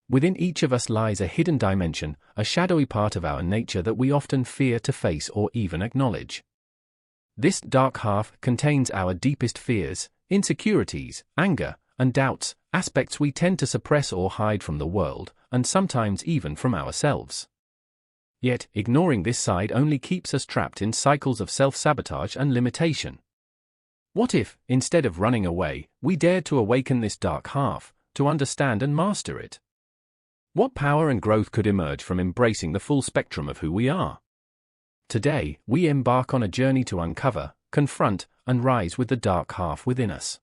Within each of us lies a hidden dimension, a shadowy part of our nature that we often fear to face or even acknowledge. This dark half contains our deepest fears, insecurities, anger, and doubts, aspects we tend to suppress or hide from the world, and sometimes even from ourselves. Yet, ignoring this side only keeps us trapped in cycles of self-sabotage and limitation. What if, instead of running away, we dared to awaken this dark half, to understand and master it? What power and growth could emerge from embracing the full spectrum of who we are? Today, we embark on a journey to uncover, confront, and rise with the dark half within us.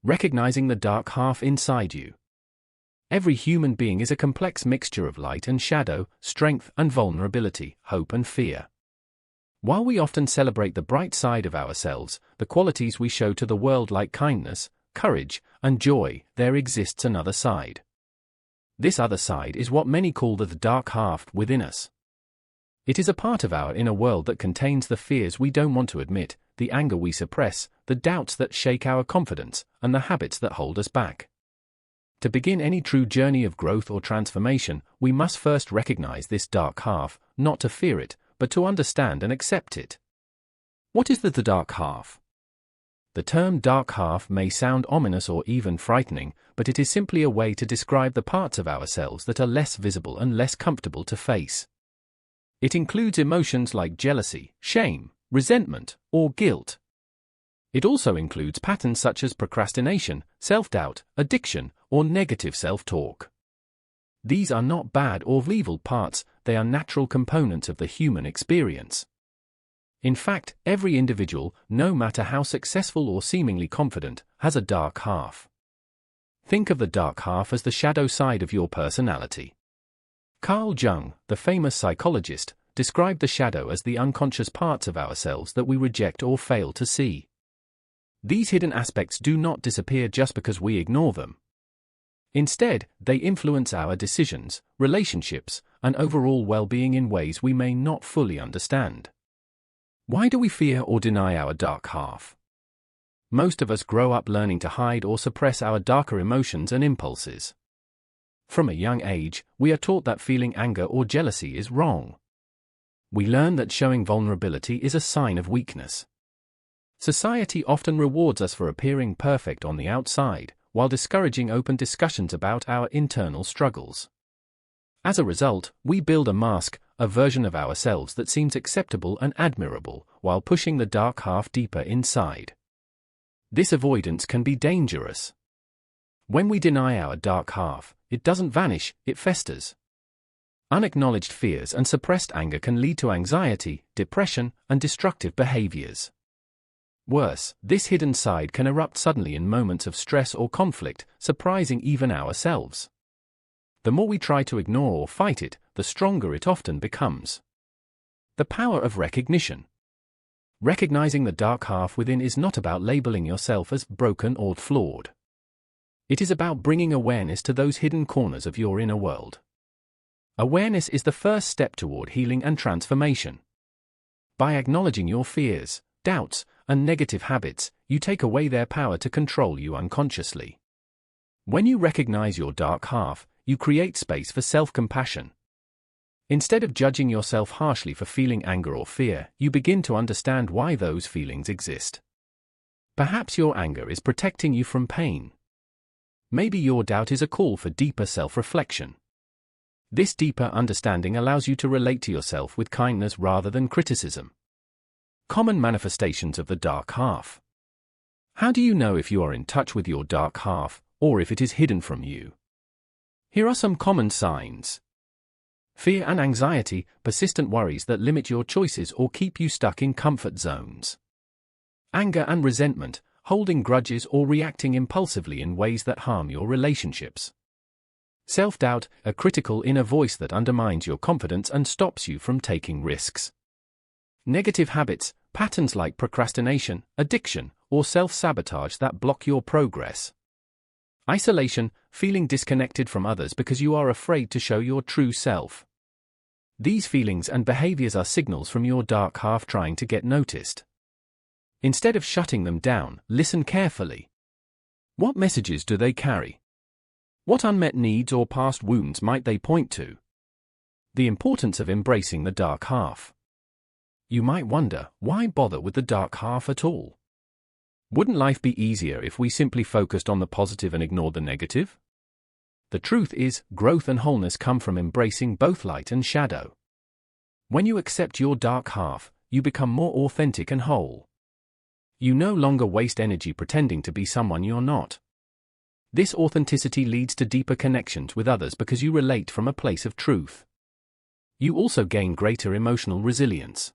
Recognizing the dark half inside you. Every human being is a complex mixture of light and shadow, strength and vulnerability, hope and fear. While we often celebrate the bright side of ourselves, the qualities we show to the world like kindness, courage, and joy, there exists another side. This other side is what many call the dark half within us. It is a part of our inner world that contains the fears we don't want to admit, the anger we suppress, the doubts that shake our confidence, and the habits that hold us back. To begin any true journey of growth or transformation, we must first recognize this dark half, not to fear it, but to understand and accept it. What is the dark half? The term dark half may sound ominous or even frightening, but it is simply a way to describe the parts of ourselves that are less visible and less comfortable to face. It includes emotions like jealousy, shame, resentment, or guilt. It also includes patterns such as procrastination, self-doubt, addiction, or negative self-talk. These are not bad or evil parts, they are natural components of the human experience. In fact, every individual, no matter how successful or seemingly confident, has a dark half. Think of the dark half as the shadow side of your personality. Carl Jung, the famous psychologist, described the shadow as the unconscious parts of ourselves that we reject or fail to see. These hidden aspects do not disappear just because we ignore them. Instead, they influence our decisions, relationships, and overall well-being in ways we may not fully understand. Why do we fear or deny our dark half? Most of us grow up learning to hide or suppress our darker emotions and impulses. From a young age, we are taught that feeling anger or jealousy is wrong. We learn that showing vulnerability is a sign of weakness. Society often rewards us for appearing perfect on the outside, while discouraging open discussions about our internal struggles. As a result, we build a mask, a version of ourselves that seems acceptable and admirable, while pushing the dark half deeper inside. This avoidance can be dangerous. When we deny our dark half, it doesn't vanish, it festers. Unacknowledged fears and suppressed anger can lead to anxiety, depression, and destructive behaviors. Worse, this hidden side can erupt suddenly in moments of stress or conflict, surprising even ourselves. The more we try to ignore or fight it, the stronger it often becomes. The power of recognition. Recognizing the dark half within is not about labeling yourself as broken or flawed. It is about bringing awareness to those hidden corners of your inner world. Awareness is the first step toward healing and transformation. By acknowledging your fears, doubts, and negative habits, you take away their power to control you unconsciously. When you recognize your dark half, you create space for self-compassion. Instead of judging yourself harshly for feeling anger or fear, you begin to understand why those feelings exist. Perhaps your anger is protecting you from pain. Maybe your doubt is a call for deeper self-reflection. This deeper understanding allows you to relate to yourself with kindness rather than criticism. Common manifestations of the dark half. How do you know if you are in touch with your dark half, or if it is hidden from you? Here are some common signs. Fear and anxiety, persistent worries that limit your choices or keep you stuck in comfort zones. Anger and resentment, holding grudges or reacting impulsively in ways that harm your relationships. Self-doubt, a critical inner voice that undermines your confidence and stops you from taking risks. Negative habits, patterns like procrastination, addiction, or self-sabotage that block your progress. Isolation, feeling disconnected from others because you are afraid to show your true self. These feelings and behaviors are signals from your dark half trying to get noticed. Instead of shutting them down, listen carefully. What messages do they carry? What unmet needs or past wounds might they point to? The importance of embracing the dark half. You might wonder, why bother with the dark half at all? Wouldn't life be easier if we simply focused on the positive and ignored the negative? The truth is, growth and wholeness come from embracing both light and shadow. When you accept your dark half, you become more authentic and whole. You no longer waste energy pretending to be someone you're not. This authenticity leads to deeper connections with others because you relate from a place of truth. You also gain greater emotional resilience.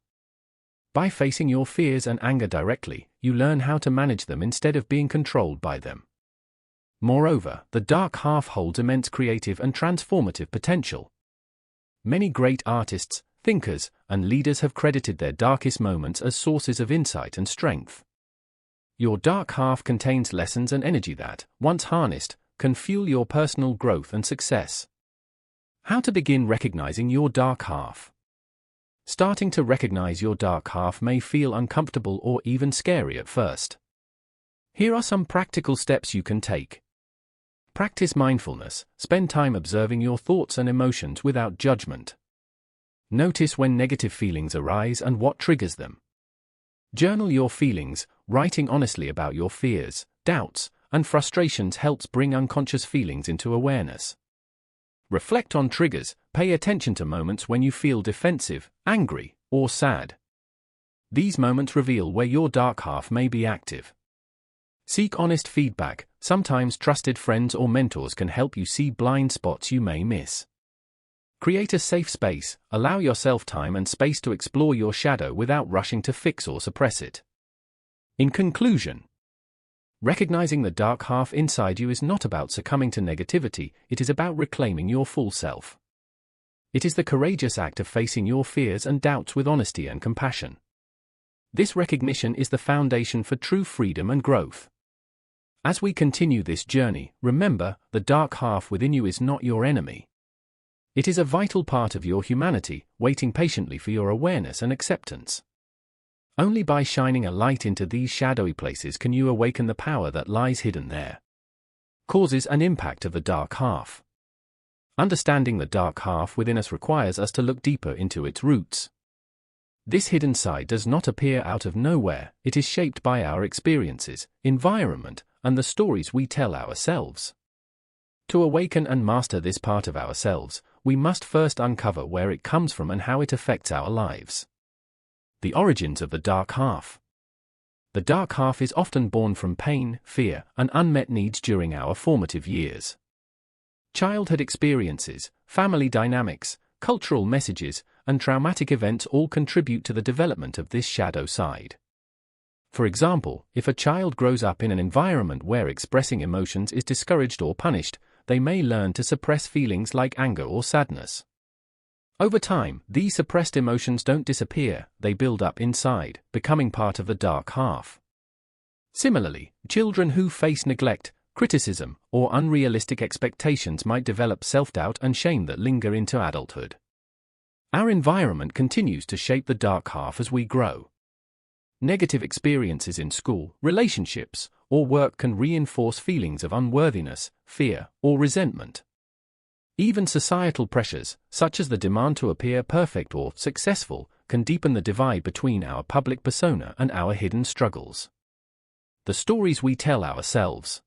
By facing your fears and anger directly, you learn how to manage them instead of being controlled by them. Moreover, the dark half holds immense creative and transformative potential. Many great artists, thinkers, and leaders have credited their darkest moments as sources of insight and strength. Your dark half contains lessons and energy that, once harnessed, can fuel your personal growth and success. How to begin recognizing your dark half? Starting to recognize your dark half may feel uncomfortable or even scary at first. Here are some practical steps you can take. Practice mindfulness. Spend time observing your thoughts and emotions without judgment. Notice when negative feelings arise and what triggers them. Journal your feelings. Writing honestly about your fears, doubts, and frustrations helps bring unconscious feelings into awareness. Reflect on triggers. Pay attention to moments when you feel defensive, angry, or sad. These moments reveal where your dark half may be active. Seek honest feedback. Sometimes trusted friends or mentors can help you see blind spots you may miss. Create a safe space. Allow yourself time and space to explore your shadow without rushing to fix or suppress it. In conclusion, recognizing the dark half inside you is not about succumbing to negativity, it is about reclaiming your full self. It is the courageous act of facing your fears and doubts with honesty and compassion. This recognition is the foundation for true freedom and growth. As we continue this journey, remember, the dark half within you is not your enemy. It is a vital part of your humanity, waiting patiently for your awareness and acceptance. Only by shining a light into these shadowy places can you awaken the power that lies hidden there. Causes and impact of the dark half. Understanding the dark half within us requires us to look deeper into its roots. This hidden side does not appear out of nowhere, it is shaped by our experiences, environment, and the stories we tell ourselves. To awaken and master this part of ourselves, we must first uncover where it comes from and how it affects our lives. The origins of the dark half. The dark half is often born from pain, fear, and unmet needs during our formative years. Childhood experiences, family dynamics, cultural messages, and traumatic events all contribute to the development of this shadow side. For example, if a child grows up in an environment where expressing emotions is discouraged or punished, they may learn to suppress feelings like anger or sadness. Over time, these suppressed emotions don't disappear, they build up inside, becoming part of the dark half. Similarly, children who face neglect, criticism, or unrealistic expectations might develop self-doubt and shame that linger into adulthood. Our environment continues to shape the dark half as we grow. Negative experiences in school, relationships, or work can reinforce feelings of unworthiness, fear, or resentment. Even societal pressures, such as the demand to appear perfect or successful, can deepen the divide between our public persona and our hidden struggles. The stories we tell ourselves.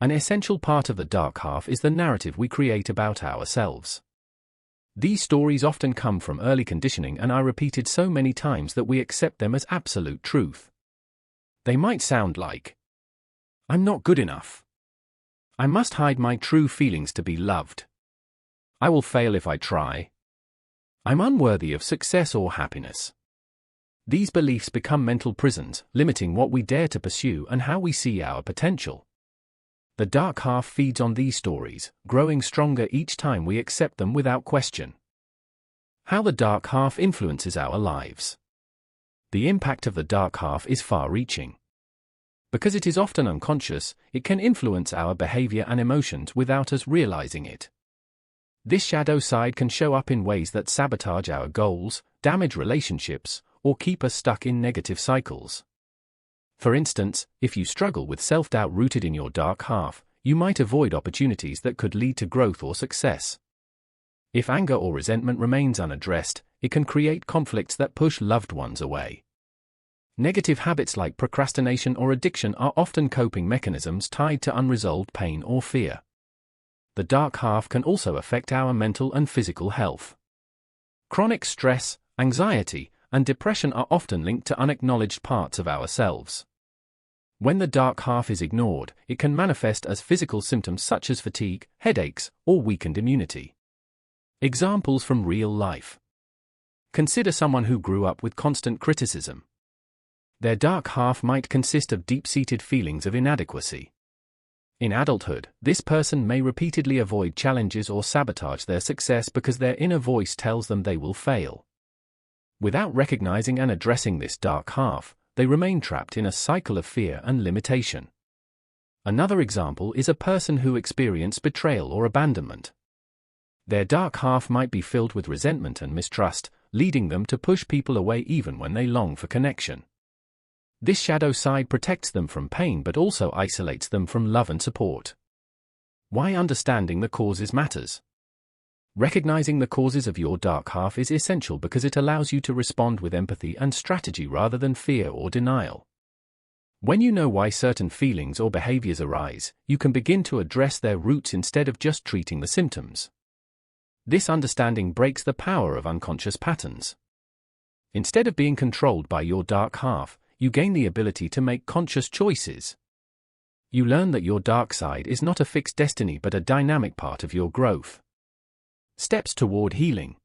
An essential part of the dark half is the narrative we create about ourselves. These stories often come from early conditioning and are repeated so many times that we accept them as absolute truth. They might sound like, "I'm not good enough. I must hide my true feelings to be loved. I will fail if I try. I'm unworthy of success or happiness." These beliefs become mental prisons, limiting what we dare to pursue and how we see our potential. The dark half feeds on these stories, growing stronger each time we accept them without question. How the dark half influences our lives. The impact of the dark half is far-reaching. Because it is often unconscious, it can influence our behavior and emotions without us realizing it. This shadow side can show up in ways that sabotage our goals, damage relationships, or keep us stuck in negative cycles. For instance, if you struggle with self-doubt rooted in your dark half, you might avoid opportunities that could lead to growth or success. If anger or resentment remains unaddressed, it can create conflicts that push loved ones away. Negative habits like procrastination or addiction are often coping mechanisms tied to unresolved pain or fear. The dark half can also affect our mental and physical health. Chronic stress, anxiety, and depression are often linked to unacknowledged parts of ourselves. When the dark half is ignored, it can manifest as physical symptoms such as fatigue, headaches, or weakened immunity. Examples from real life. Consider someone who grew up with constant criticism. Their dark half might consist of deep-seated feelings of inadequacy. In adulthood, this person may repeatedly avoid challenges or sabotage their success because their inner voice tells them they will fail. Without recognizing and addressing this dark half, they remain trapped in a cycle of fear and limitation. Another example is a person who experienced betrayal or abandonment. Their dark half might be filled with resentment and mistrust, leading them to push people away even when they long for connection. This shadow side protects them from pain but also isolates them from love and support. Why understanding the causes matters. Recognizing the causes of your dark half is essential because it allows you to respond with empathy and strategy rather than fear or denial. When you know why certain feelings or behaviors arise, you can begin to address their roots instead of just treating the symptoms. This understanding breaks the power of unconscious patterns. Instead of being controlled by your dark half, you gain the ability to make conscious choices. You learn that your dark side is not a fixed destiny but a dynamic part of your growth. Steps toward healing.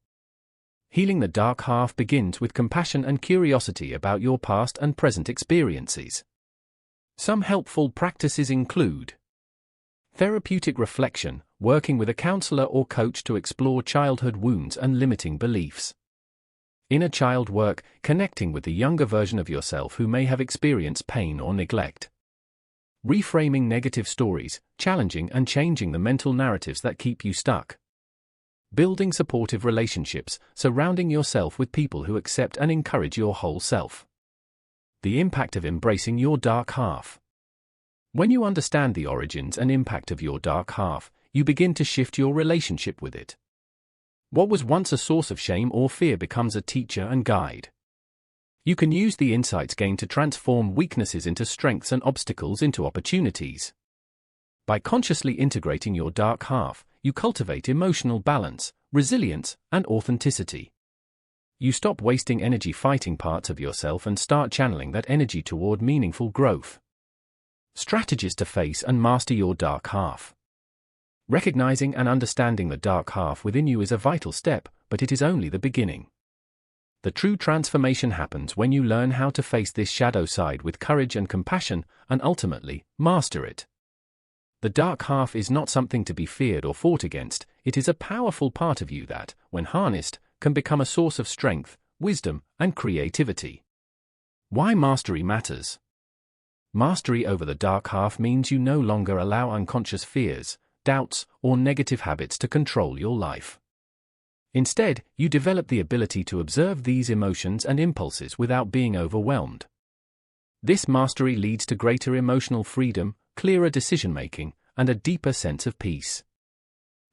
Healing the dark half begins with compassion and curiosity about your past and present experiences. Some helpful practices include therapeutic reflection, working with a counselor or coach to explore childhood wounds and limiting beliefs. Inner child work, connecting with the younger version of yourself who may have experienced pain or neglect. Reframing negative stories, challenging and changing the mental narratives that keep you stuck. Building supportive relationships, surrounding yourself with people who accept and encourage your whole self. The impact of embracing your dark half. When you understand the origins and impact of your dark half, you begin to shift your relationship with it. What was once a source of shame or fear becomes a teacher and guide. You can use the insights gained to transform weaknesses into strengths and obstacles into opportunities. By consciously integrating your dark half, you cultivate emotional balance, resilience, and authenticity. You stop wasting energy fighting parts of yourself and start channeling that energy toward meaningful growth. Strategies to face and master your dark half. Recognizing and understanding the dark half within you is a vital step, but it is only the beginning. The true transformation happens when you learn how to face this shadow side with courage and compassion, and ultimately, master it. The dark half is not something to be feared or fought against, it is a powerful part of you that, when harnessed, can become a source of strength, wisdom, and creativity. Why mastery matters. Mastery over the dark half means you no longer allow unconscious fears, doubts, or negative habits to control your life. Instead, you develop the ability to observe these emotions and impulses without being overwhelmed. This mastery leads to greater emotional freedom, clearer decision-making, and a deeper sense of peace.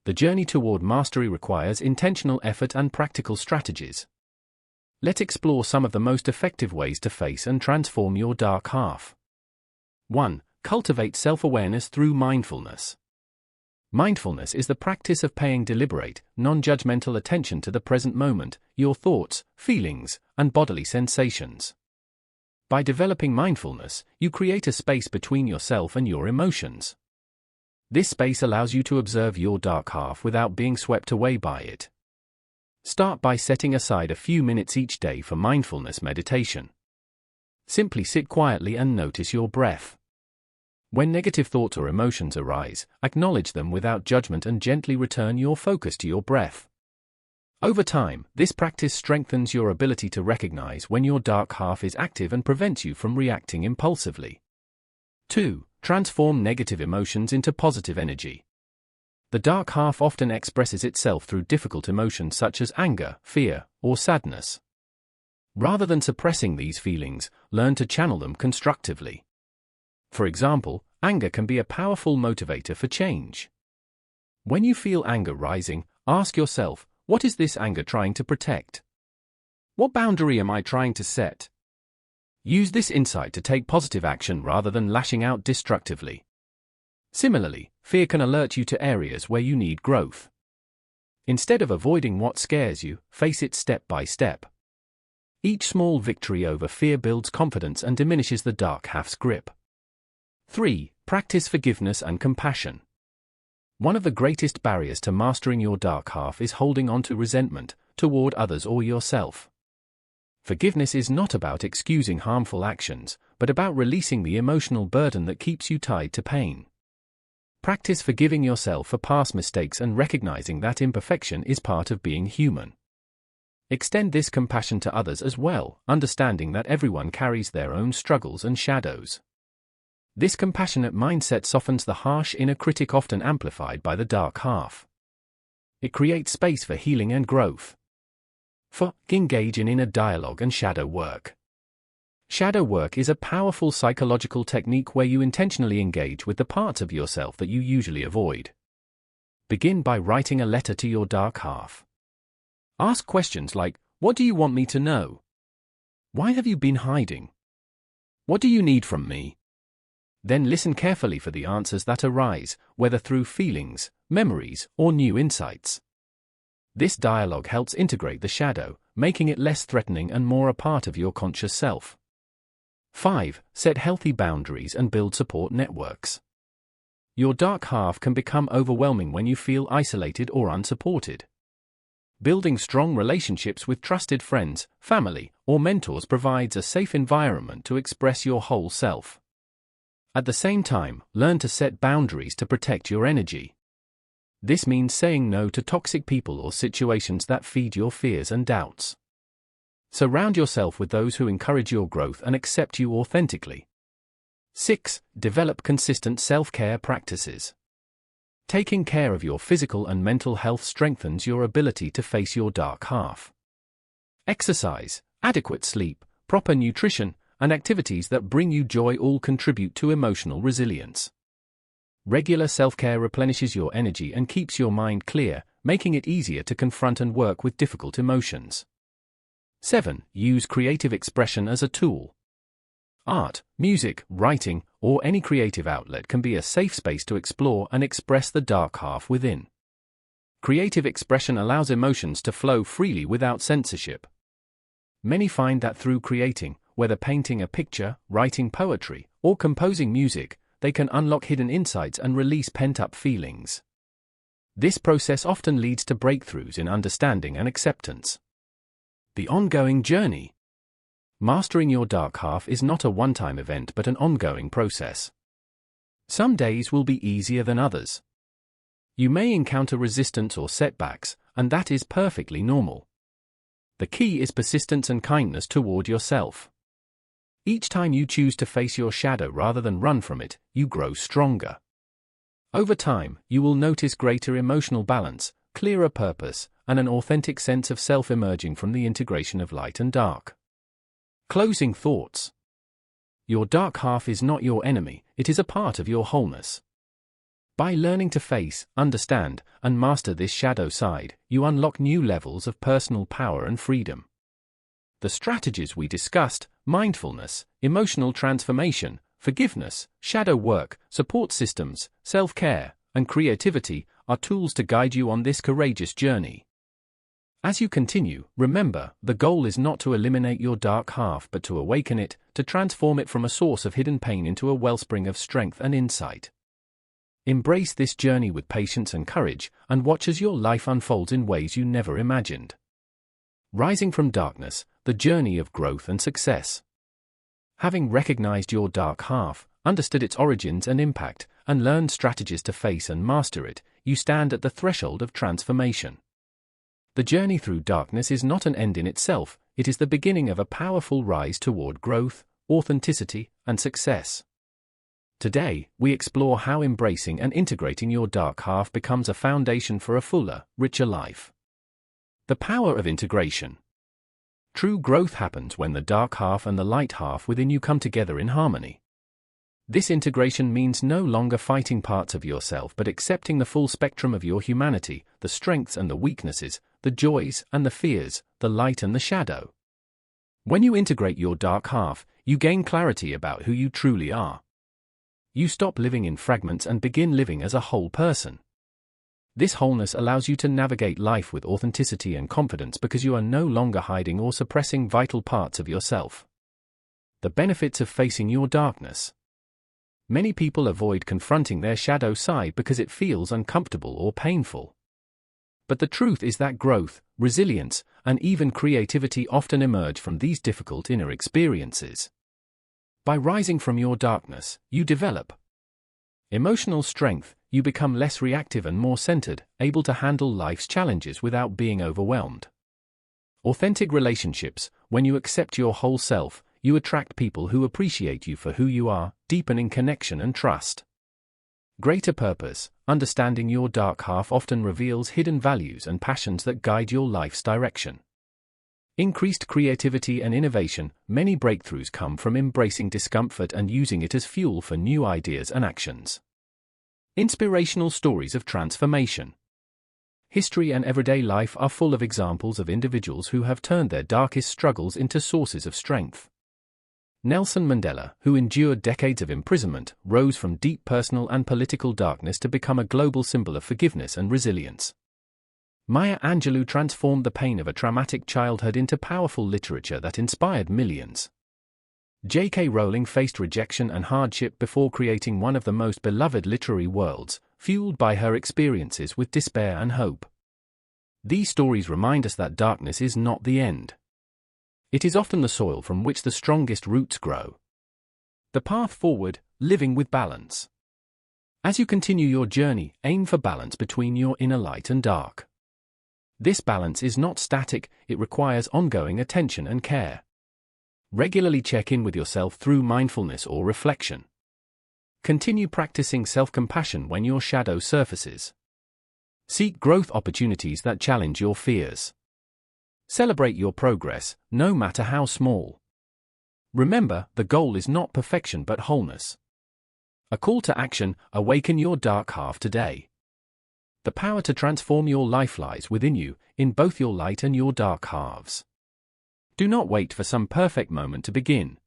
The journey toward mastery requires intentional effort and practical strategies. Let's explore some of the most effective ways to face and transform your dark half. 1. Cultivate self-awareness through mindfulness. Mindfulness is the practice of paying deliberate, non-judgmental attention to the present moment, your thoughts, feelings, and bodily sensations. By developing mindfulness, you create a space between yourself and your emotions. This space allows you to observe your dark half without being swept away by it. Start by setting aside a few minutes each day for mindfulness meditation. Simply sit quietly and notice your breath. When negative thoughts or emotions arise, acknowledge them without judgment and gently return your focus to your breath. Over time, this practice strengthens your ability to recognize when your dark half is active and prevents you from reacting impulsively. 2. Transform negative emotions into positive energy. The dark half often expresses itself through difficult emotions such as anger, fear, or sadness. Rather than suppressing these feelings, learn to channel them constructively. For example, anger can be a powerful motivator for change. When you feel anger rising, ask yourself, what is this anger trying to protect? What boundary am I trying to set? Use this insight to take positive action rather than lashing out destructively. Similarly, fear can alert you to areas where you need growth. Instead of avoiding what scares you, face it step by step. Each small victory over fear builds confidence and diminishes the dark half's grip. 3. Practice forgiveness and compassion. One of the greatest barriers to mastering your dark half is holding on to resentment toward others or yourself. Forgiveness is not about excusing harmful actions, but about releasing the emotional burden that keeps you tied to pain. Practice forgiving yourself for past mistakes and recognizing that imperfection is part of being human. Extend this compassion to others as well, understanding that everyone carries their own struggles and shadows. This compassionate mindset softens the harsh inner critic often amplified by the dark half. It creates space for healing and growth. 4. Engage in inner dialogue and shadow work. Shadow work is a powerful psychological technique where you intentionally engage with the parts of yourself that you usually avoid. Begin by writing a letter to your dark half. Ask questions like, what do you want me to know? Why have you been hiding? What do you need from me? Then listen carefully for the answers that arise, whether through feelings, memories, or new insights. This dialogue helps integrate the shadow, making it less threatening and more a part of your conscious self. 5. Set healthy boundaries and build support networks. Your dark half can become overwhelming when you feel isolated or unsupported. Building strong relationships with trusted friends, family, or mentors provides a safe environment to express your whole self. At the same time, learn to set boundaries to protect your energy. This means saying no to toxic people or situations that feed your fears and doubts. Surround yourself with those who encourage your growth and accept you authentically. 6. Develop consistent self-care practices. Taking care of your physical and mental health strengthens your ability to face your dark half. Exercise, adequate sleep, proper nutrition, and activities that bring you joy all contribute to emotional resilience. Regular self-care replenishes your energy and keeps your mind clear, making it easier to confront and work with difficult emotions. 7. Use creative expression as a tool. Art, music, writing, or any creative outlet can be a safe space to explore and express the dark half within. Creative expression allows emotions to flow freely without censorship. Many find that through creating, whether painting a picture, writing poetry, or composing music, they can unlock hidden insights and release pent-up feelings. This process often leads to breakthroughs in understanding and acceptance. The ongoing journey. Mastering your dark half is not a one-time event but an ongoing process. Some days will be easier than others. You may encounter resistance or setbacks, and that is perfectly normal. The key is persistence and kindness toward yourself. Each time you choose to face your shadow rather than run from it, you grow stronger. Over time, you will notice greater emotional balance, clearer purpose, and an authentic sense of self emerging from the integration of light and dark. Closing thoughts. Your dark half is not your enemy, it is a part of your wholeness. By learning to face, understand, and master this shadow side, you unlock new levels of personal power and freedom. The strategies we discussed, mindfulness, emotional transformation, forgiveness, shadow work, support systems, self-care, and creativity, are tools to guide you on this courageous journey. As you continue, remember, the goal is not to eliminate your dark half but to awaken it, to transform it from a source of hidden pain into a wellspring of strength and insight. Embrace this journey with patience and courage, and watch as your life unfolds in ways you never imagined. Rising from darkness, the journey of growth and success. Having recognized your dark half, understood its origins and impact, and learned strategies to face and master it, you stand at the threshold of transformation. The journey through darkness is not an end in itself, it is the beginning of a powerful rise toward growth, authenticity, and success. Today, we explore how embracing and integrating your dark half becomes a foundation for a fuller, richer life. The power of integration. True growth happens when the dark half and the light half within you come together in harmony. This integration means no longer fighting parts of yourself but accepting the full spectrum of your humanity, the strengths and the weaknesses, the joys and the fears, the light and the shadow. When you integrate your dark half, you gain clarity about who you truly are. You stop living in fragments and begin living as a whole person. This wholeness allows you to navigate life with authenticity and confidence because you are no longer hiding or suppressing vital parts of yourself. The benefits of facing your darkness. Many people avoid confronting their shadow side because it feels uncomfortable or painful. But the truth is that growth, resilience, and even creativity often emerge from these difficult inner experiences. By rising from your darkness, you develop emotional strength, you become less reactive and more centered, able to handle life's challenges without being overwhelmed. Authentic relationships, when you accept your whole self, you attract people who appreciate you for who you are, deepening connection and trust. Greater purpose, understanding your dark half often reveals hidden values and passions that guide your life's direction. Increased creativity and innovation, many breakthroughs come from embracing discomfort and using it as fuel for new ideas and actions. Inspirational stories of transformation. History and everyday life are full of examples of individuals who have turned their darkest struggles into sources of strength. Nelson Mandela, who endured decades of imprisonment, rose from deep personal and political darkness to become a global symbol of forgiveness and resilience. Maya Angelou transformed the pain of a traumatic childhood into powerful literature that inspired millions. J.K. Rowling faced rejection and hardship before creating one of the most beloved literary worlds, fueled by her experiences with despair and hope. These stories remind us that darkness is not the end. It is often the soil from which the strongest roots grow. The path forward, living with balance. As you continue your journey, aim for balance between your inner light and dark. This balance is not static, it requires ongoing attention and care. Regularly check in with yourself through mindfulness or reflection. Continue practicing self-compassion when your shadow surfaces. Seek growth opportunities that challenge your fears. Celebrate your progress, no matter how small. Remember, the goal is not perfection but wholeness. A call to action: awaken your dark half today. The power to transform your life lies within you, in both your light and your dark halves. Do not wait for some perfect moment to begin.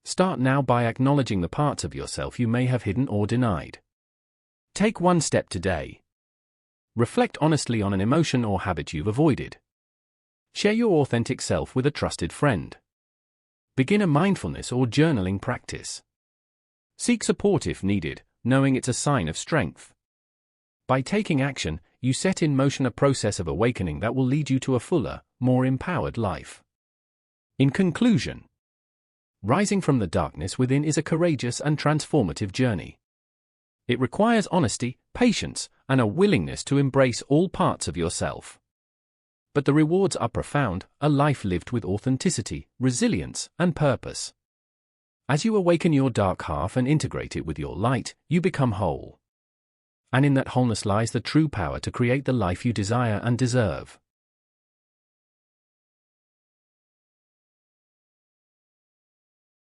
Start now by acknowledging the parts of yourself you may have hidden or denied. Take one step today. Reflect honestly on an emotion or habit you've avoided. Share your authentic self with a trusted friend. Begin a mindfulness or journaling practice. Seek support if needed, knowing it's a sign of strength. By taking action, you set in motion a process of awakening that will lead you to a fuller, more empowered life. In conclusion, rising from the darkness within is a courageous and transformative journey. It requires honesty, patience, and a willingness to embrace all parts of yourself. But the rewards are profound: a life lived with authenticity, resilience, and purpose. As you awaken your dark half and integrate it with your light, you become whole. And in that wholeness lies the true power to create the life you desire and deserve.